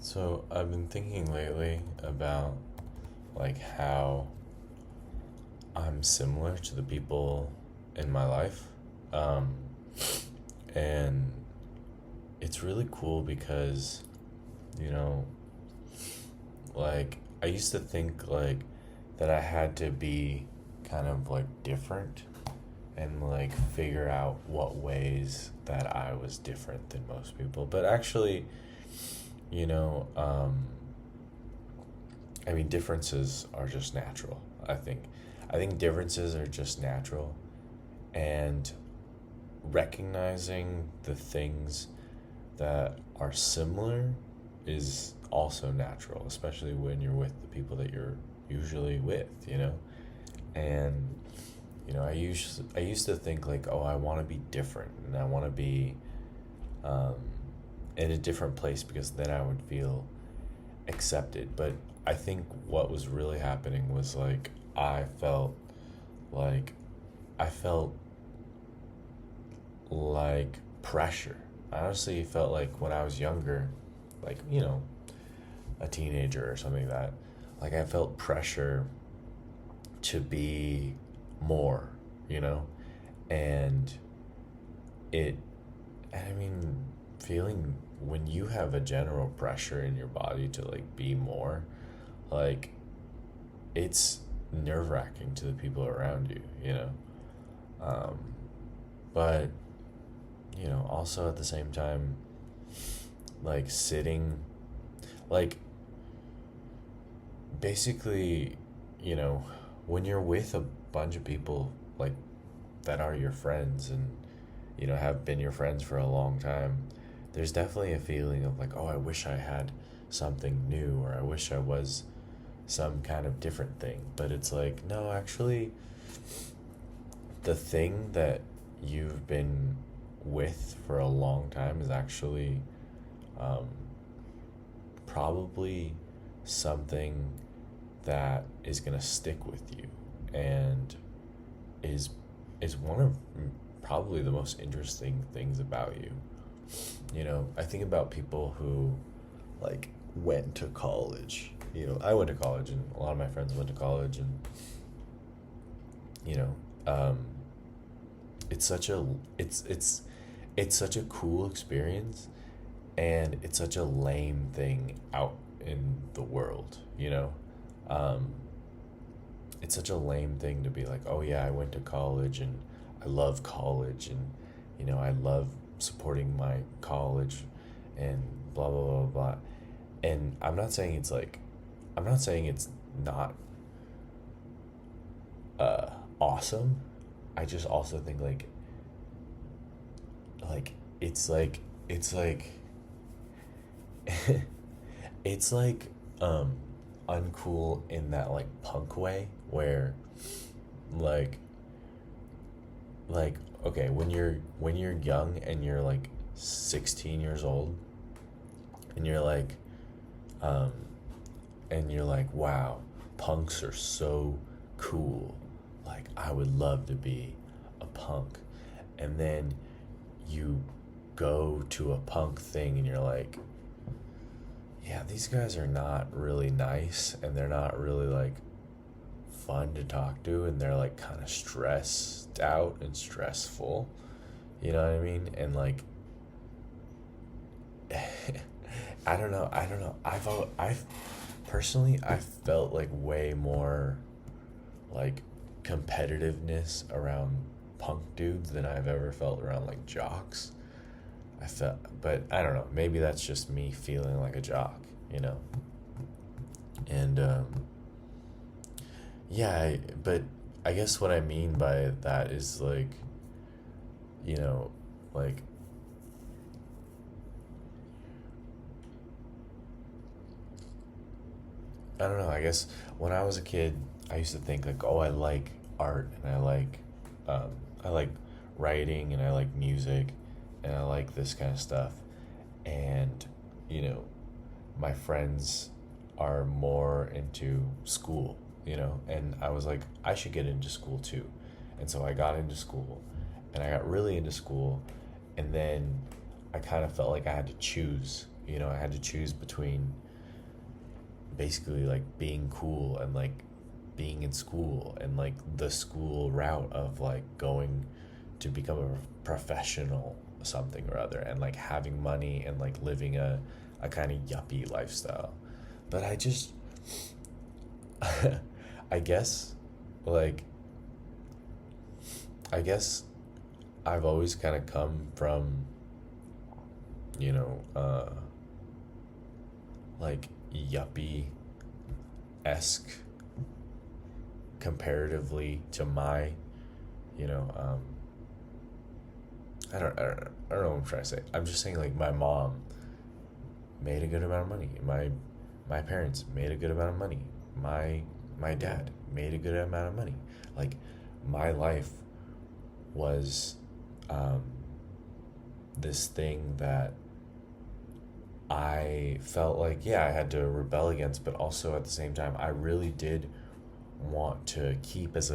So I've been thinking lately about like how I'm similar to the people in my life. Um, and it's really cool because, you know, like I used to think like that I had to be kind of like different and like figure out what ways that I was different than most people. But actually, you know, um, I mean, differences are just natural. I think differences are just natural, and recognizing the things that are similar is also natural, especially when you're with the people that you're usually with, you know? And I used to think like, oh, I want to be different and I want to be um in a different place because then I would feel accepted. But I think what was really happening was like like I felt like pressure. I honestly felt like when I was younger, like, a teenager or something like that, like I felt pressure to be more, you know? And it, I mean, feeling when you have a general pressure in your body to like be more, like it's nerve wracking to the people around you, you know? Um, but, also at the same time, like sitting, like basically, you know, when you're with a bunch of people like that are your friends and, have been your friends for a long time, there's definitely a feeling of like, oh, I wish I had something new or I wish I was some kind of different thing. But it's like, no, actually, the thing that you've been with for a long time is actually um, probably something that is going to stick with you and is is one of probably the most interesting things about you. I think about people who like went to college. I went to college and a lot of my friends went to college, and you know, um, it's such a it's such a cool experience, and it's such a lame thing out in the world. Um, it's such a lame thing to be like, oh yeah, I went to college and I love college, and I love supporting my college and blah blah blah blah. And I'm not saying it's not awesome. I just also think like it's like it's like it's like uncool in that like punk way where like like okay, when you're young and you're like 16 years old and um you're like, wow, punks are so cool, like I would love to be a punk. And then you go to a punk thing and you're like, yeah, these guys are not really nice and they're not really like fun to talk to, and they're like kind of stressed out and stressful. You know what I mean? And like I don't know. I've personally I felt like way more like competitiveness around punk dudes than I've ever felt around like jocks. But I don't know. Maybe that's just me feeling like a jock, you know. And yeah, but I guess what I mean by that is like, you know, like I don't know. I guess when I was a kid, I used to think like, oh, I like art and um, I like writing and I like music and I like this kind of stuff. And you know, my friends are more into school, and I was like, I should get into school too. And so I got into school and I got really into school, and then I kind of felt like I had to choose, I had to choose between basically like being cool and like being in school and like the school route of like going to become a professional something or other and like having money and like living a kind of yuppie lifestyle. But I just I guess like I guess I've always kind of come from, you know, like yuppie esque comparatively to my, you know, I don't know what I'm trying to say. I'm just saying like my mom made a good amount of money. My parents made a good amount of money. My dad made a good amount of money. Like my life was um, this thing that I felt like, yeah, I had to rebel against, but also at the same time I really did want to keep as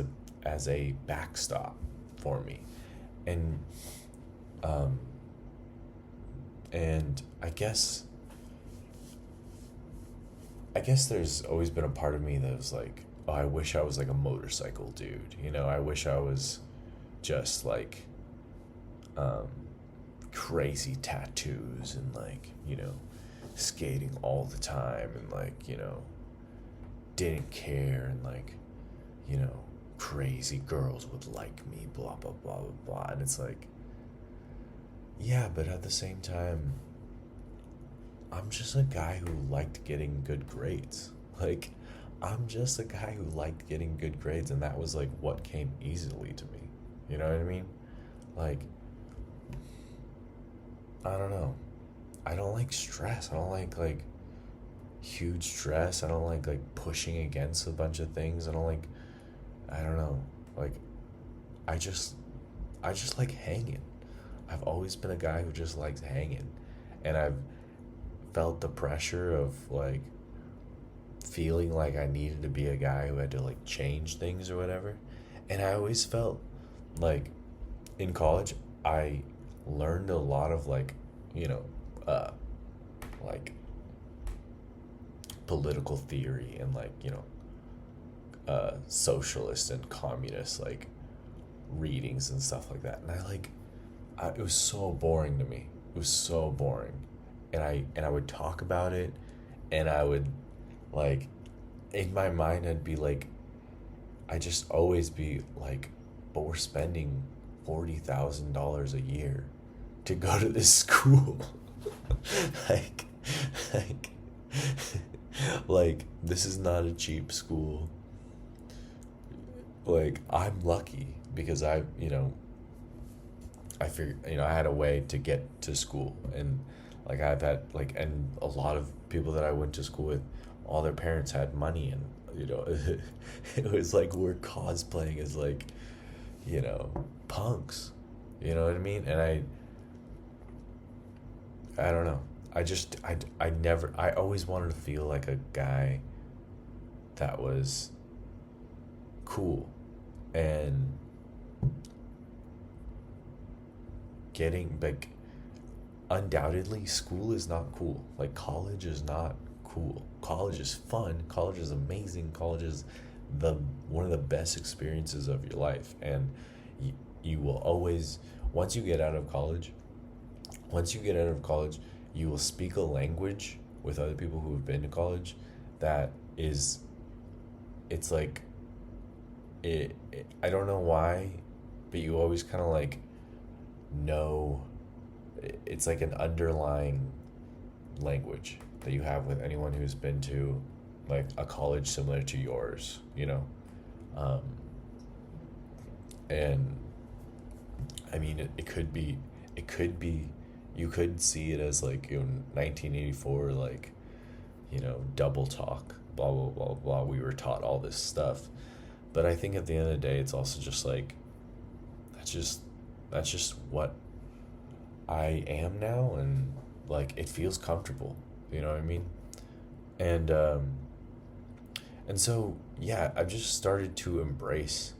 a backstop for me. And um and I guess there's always been a part of me that was like, oh, I wish I was like a motorcycle dude. I wish I was just like um crazy tattoos and like, skating all the time and like, didn't care and like, you know, crazy girls would like me, blah blah blah blah blah. And it's like, yeah, but at the same time, I'm just a guy who liked getting good grades. Like, I'm just a guy who liked getting good grades, and that was like what came easily to me. You know what I mean? Like, I don't know. I don't like stress. I don't like huge stress. I don't like pushing against a bunch of things. I don't know. Like, I just I just like hanging. I've always been a guy who just likes hanging. And I've felt the pressure of like feeling like I needed to be a guy who had to like change things or whatever. And I always felt like in college I learned a lot of like, you know, uh like political theory and like, socialist and communist like readings and stuff like that. And it was so boring to me. It was so boring. And I would talk about it, and I would like in my mind I'd be like, I just always be like, but we're spending $40,000 a year to go to this school. like like like this is not a cheap school. Like I'm lucky because I figured, I had a way to get to school. And like I've had like, and a lot of people that I went to school with, all their parents had money. And it was like we're cosplaying as like, punks. You know what I mean? And I don't know. I always wanted to feel like a guy that was cool. And getting like, undoubtedly school is not cool. Like college is not cool. College is fun. College is amazing. College is the one of the best experiences of your life. And you will always, once you get out of college, you will speak a language with other people who have been to college that is, it's like I don't know why, but you always kind of like know, it's like an underlying language that you have with anyone who's been to like a college similar to yours, um, and I mean it could be you could see it as like 1984, like double talk, blah blah blah blah, we were taught all this stuff. But I think at the end of the day, it's also just like, that's just what I am now. And like it feels comfortable, you know what I mean? And so yeah, I've just started to embrace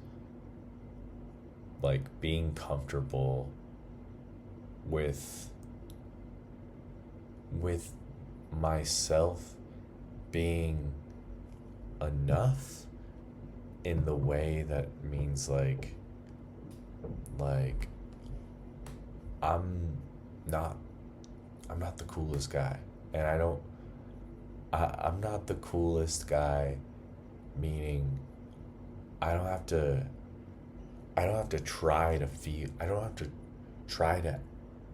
like being comfortable with with myself being enough in the way that means like I'm not I'm not the coolest guy, and I'm not the coolest guy, meaning I don't have to I don't have to try to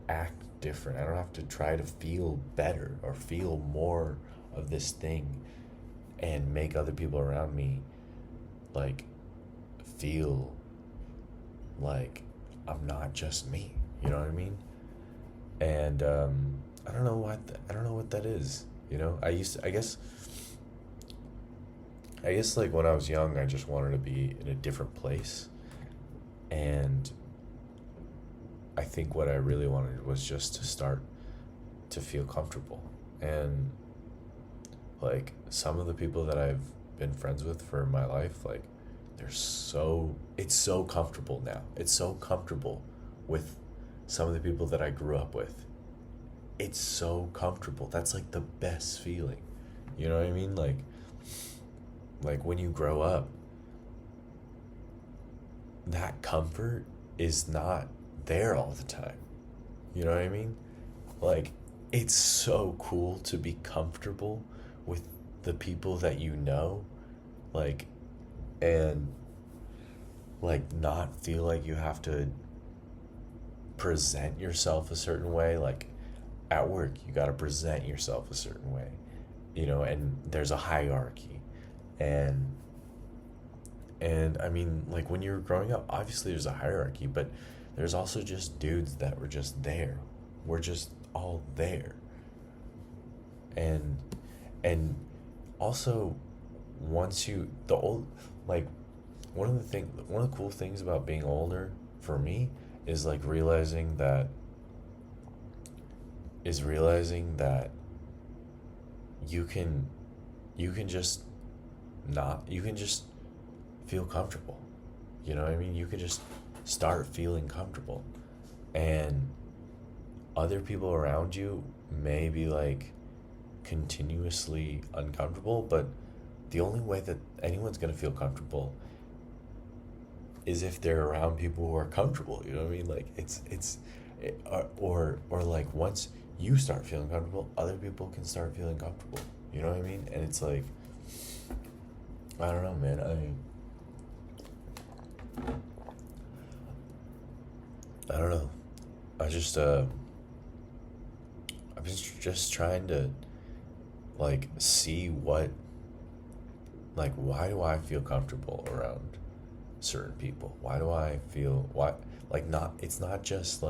act different. I don't have to try to feel better or feel more of this thing and make other people around me like feel like I'm not just me. You know what I mean? And I don't know what that is. You know, I guess like when I was young, I just wanted to be in a different place, and I think what I really wanted was just to start to feel comfortable. And like some of the people that I've been friends with for my life, like it's so comfortable now. It's so comfortable with some of the people that I grew up with. It's so comfortable. That's like the best feeling. You know what I mean? Like when you grow up, that comfort is not there all the time. You know what I mean? Like it's so cool to be comfortable with the people that you know, like and like not feel like you have to present yourself a certain way. Like at work, you got to present yourself a certain way, you know, and there's a hierarchy. And I mean, like when you're growing up, obviously there's a hierarchy, but there's also just dudes that were just there. We're just all there. And and also once you the old like one of the cool things about being older for me is like realizing that you can just not you can just feel comfortable. You know what I mean? You can just start feeling comfortable. And other people around you may be like continuously uncomfortable, but the only way that anyone's going to feel comfortable is if they're around people who are comfortable. You know what I mean? Like or like once you start feeling comfortable, other people can start feeling comfortable. You know what I mean? And it's like I don't know, man. I don't know. I just I'm just trying to like see what like why do I feel comfortable around certain people? Why do I feel why like not it's not just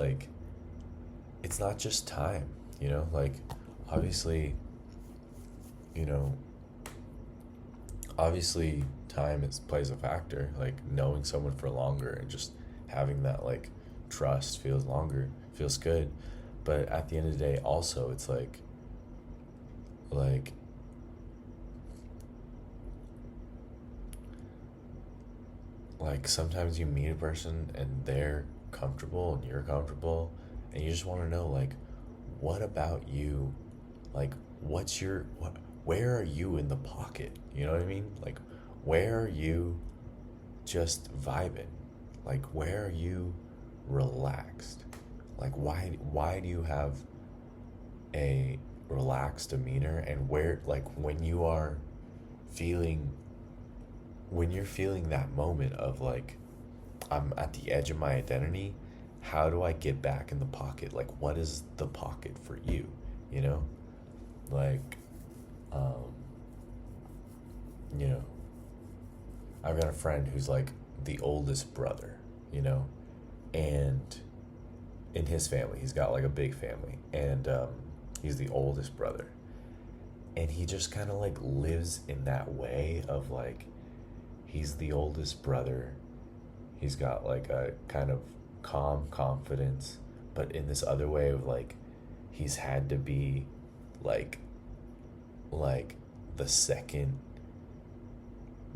time, you know? Like obviously, you know, obviously time plays a factor. Like knowing someone for longer and just having that like trust feels good. But at the end of the day also it's like sometimes you meet a person and they're comfortable and you're comfortable, and you just want to know like what about you, like where are you in the pocket, you know what I mean? Like where are you just vibing, like where are you relaxed, like why do you have a relaxed demeanor, and where like feeling when you're feeling that moment of like I'm at the edge of my identity, how do I get back in the pocket? Like what is the pocket for you, you know? Like um you know, I've got a friend who's like the oldest brother, you know, and in his family he's got like a big family, and he's the oldest brother, and he just kind of like lives in that way of like he's the oldest brother. He's got like a kind of calm confidence, but in this other way of like he's had to be like like the second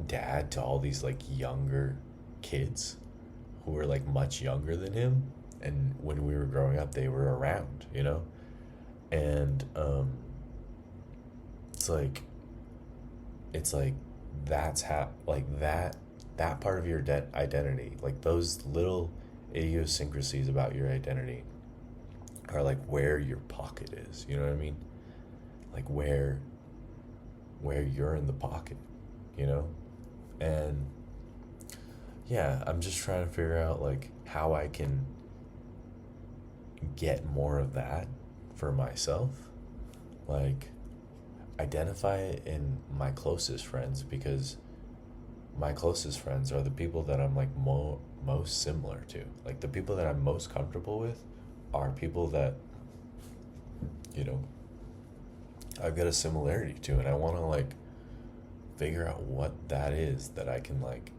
dad to all these like younger kids who were like much younger than him, and when we were growing up they were around, you know. And it's like that's how, like that part of your identity, like those little idiosyncrasies about your identity are like where your pocket is, you know what I mean? Like where you're in the pocket, you know? And yeah, I'm just trying to figure out like how I can get more of that for myself. Like identify it in my closest friends, because my closest friends are the people that I'm like most similar to. Like the people that I'm most comfortable with are people that, you know, I've got a similarity to, and I want to like figure out what that is that I can like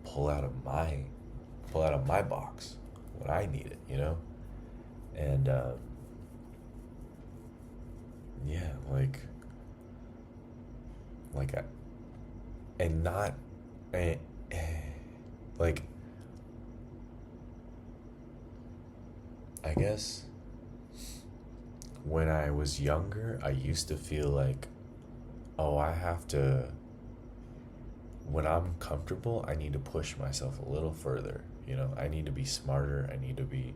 pull out of my box when I need it, you know? And yeah, like I, and not eh, like I guess when I was younger, I used to feel like, oh, I have to, when I'm comfortable, I need to push myself a little further. You know, I need to be smarter. I need to be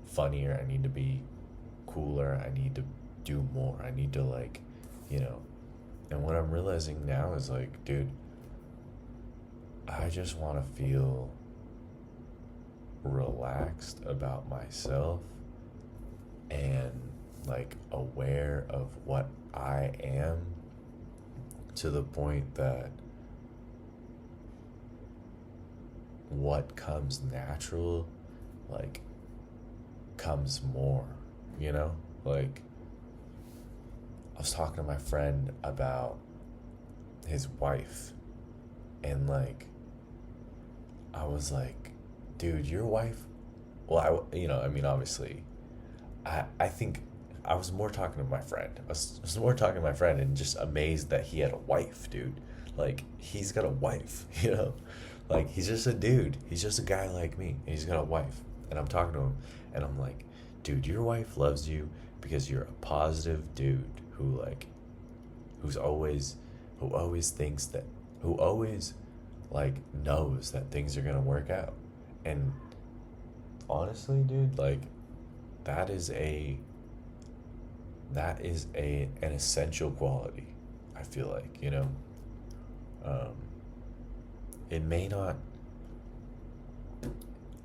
funnier. I need to be cooler. I need to do more. I need to, like, you know. And what I'm realizing now is like, dude, I just want to feel relaxed about myself and like aware of what I am, to the point that what comes natural like comes more, you know? Like I was talking to my friend about his wife, and like I was like, dude, your wife, well, I, you know, I mean, obviously I think I was more talking to my friend. I was more talking to my friend and just amazed that he had a wife, dude. Like, he's got a wife, you know? Like, he's just a dude. He's just a guy like me, and he's got a wife. And I'm talking to him, and I'm like, dude, your wife loves you because you're a positive dude who, like, who's always, who always thinks that, who always, like, knows that things are gonna work out. And honestly, dude, like, that is a an essential quality, I feel like, you know. um it may not,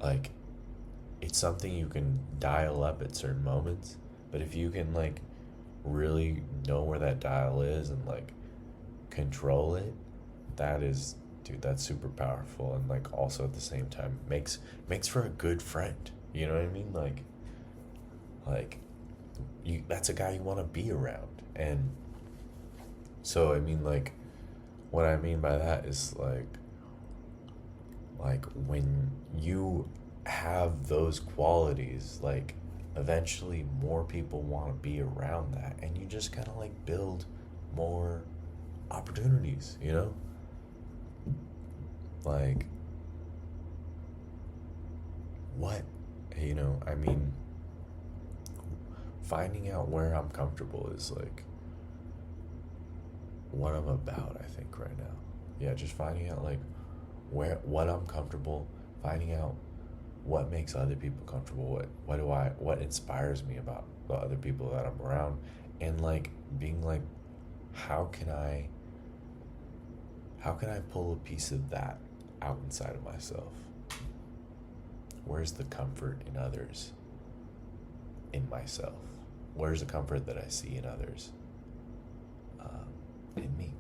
like, it's something you can dial up at certain moments, but if you can like really know where that dial is and like control it, that is, dude, that's super powerful. And like also at the same time makes for a good friend, you know what I mean? Like you, that's a guy you want to be around. And so I mean, like, what I mean by that is like when you have those qualities, like eventually more people want to be around that, and you just kind of like build more opportunities, you know? Like what, you know, I mean, finding out where I'm comfortable is like what I'm about, I think, right now. Yeah, just finding out like what I'm comfortable, finding out what makes other people comfortable, what inspires me about the other people that I'm around, and like being like, how can I pull a piece of that out inside of myself? Where's the comfort in others in myself? Where's the comfort that I see in others in me?